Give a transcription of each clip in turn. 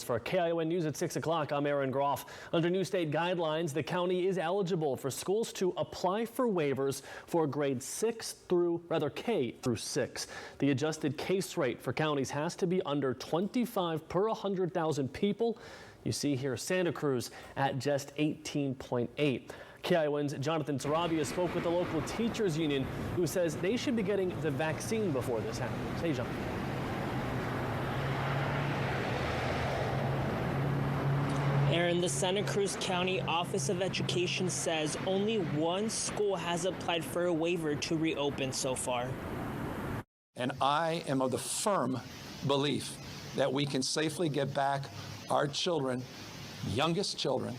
For KION News at 6 o'clock, I'm Aaron Groff. Under new state guidelines, the county is eligible for schools to apply for waivers for grades K through 6. The adjusted case rate for counties has to be under 25 per 100,000 people. You see here Santa Cruz at just 18.8. KION's Jonathan Saravia spoke with the local teachers union, who says they should be getting the vaccine before this happens. Hey, John. Aaron, the Santa Cruz County Office of Education says only one school has applied for a waiver to reopen so far. And I am of the firm belief that we can safely get back our children, youngest children,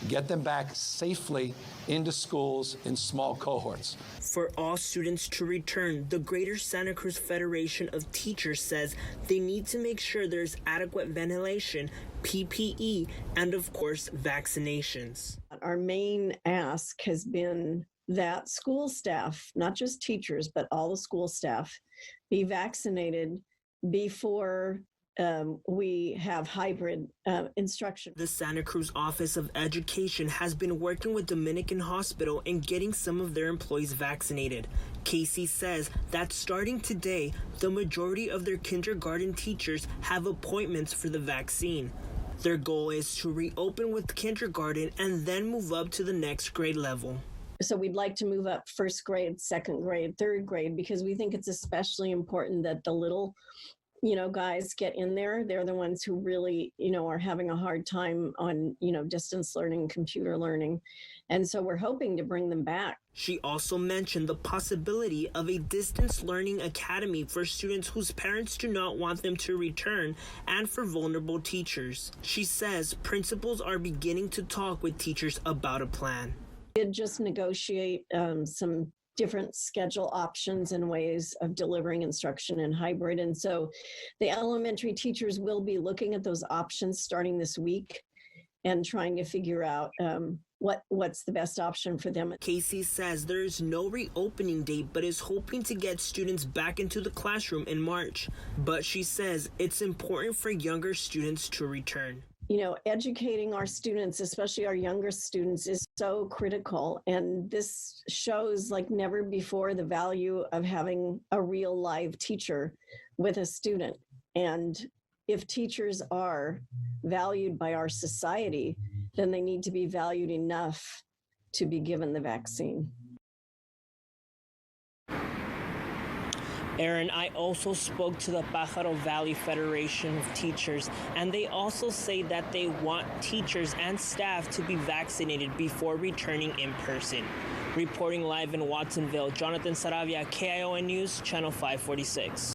get them back safely into schools in small cohorts. For all students to return, the Greater Santa Cruz Federation of Teachers says they need to make sure there's adequate ventilation, PPE, and of course, vaccinations. Our main ask has been that school staff, not just teachers, but all the school staff, be vaccinated before we have hybrid instruction. The Santa Cruz Office of Education has been working with Dominican Hospital in getting some of their employees vaccinated. Casey says that starting today, the majority of their kindergarten teachers have appointments for the vaccine. Their goal is to reopen with kindergarten and then move up to the next grade level. So we'd like to move up first grade, second grade, third grade, because we think it's especially important that the little guys get in there. They're the ones who really, are having a hard time on, distance learning, computer learning. And so we're hoping to bring them back. She also mentioned the possibility of a distance learning academy for students whose parents do not want them to return and for vulnerable teachers. She says principals are beginning to talk with teachers about a plan. We did just negotiate some different schedule options and ways of delivering instruction in hybrid. And so the elementary teachers will be looking at those options starting this week and trying to figure out what's the best option for them. Casey says there is no reopening date, but is hoping to get students back into the classroom in March. But she says it's important for younger students to return. Educating our students, especially our younger students, is so critical. And this shows like never before the value of having a real live teacher with a student. And if teachers are valued by our society, then they need to be valued enough to be given the vaccine. Aaron, I also spoke to the Pájaro Valley Federation of Teachers, and they also say that they want teachers and staff to be vaccinated before returning in person. Reporting live in Watsonville, Jonathan Saravia, KION News, Channel 546.